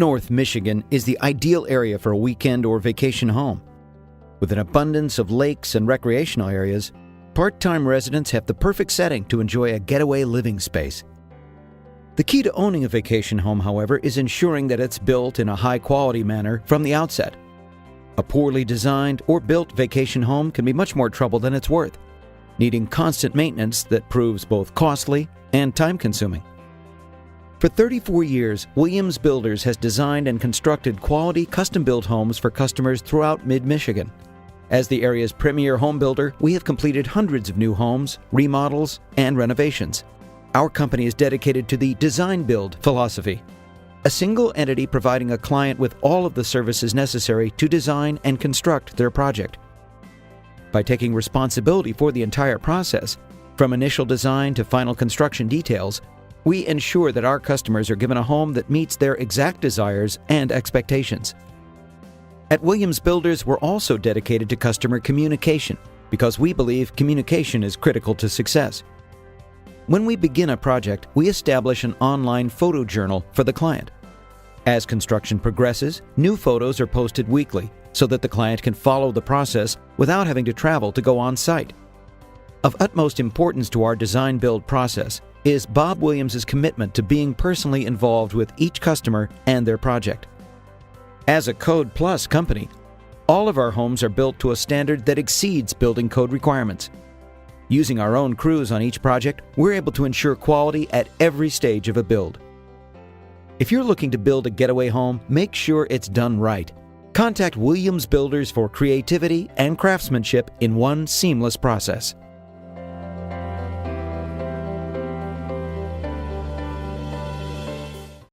North Michigan is the ideal area for a weekend or vacation home. With an abundance of lakes and recreational areas, part-time residents have the perfect setting to enjoy a getaway living space. The key to owning a vacation home, however, is ensuring that it's built in a high-quality manner from the outset. A poorly designed or built vacation home can be much more trouble than it's worth, needing constant maintenance that proves both costly and time-consuming. For 34 years, Williams Builders has designed and constructed quality custom-built homes for customers throughout mid-Michigan. As the area's premier home builder, we have completed hundreds of new homes, remodels, and renovations. Our company is dedicated to the design-build philosophy, a single entity providing a client with all of the services necessary to design and construct their project. By taking responsibility for the entire process, from initial design to final construction details, we ensure that our customers are given a home that meets their exact desires and expectations. At Williams Builders, we're also dedicated to customer communication because we believe communication is critical to success. When we begin a project, we establish an online photo journal for the client. As construction progresses, new photos are posted weekly so that the client can follow the process without having to travel to go on site. Of utmost importance to our design-build process is Bob Williams' commitment to being personally involved with each customer and their project. As a Code Plus company, all of our homes are built to a standard that exceeds building code requirements. Using our own crews on each project, we're able to ensure quality at every stage of a build. If you're looking to build a getaway home, make sure it's done right. Contact Williams Builders for creativity and craftsmanship in one seamless process.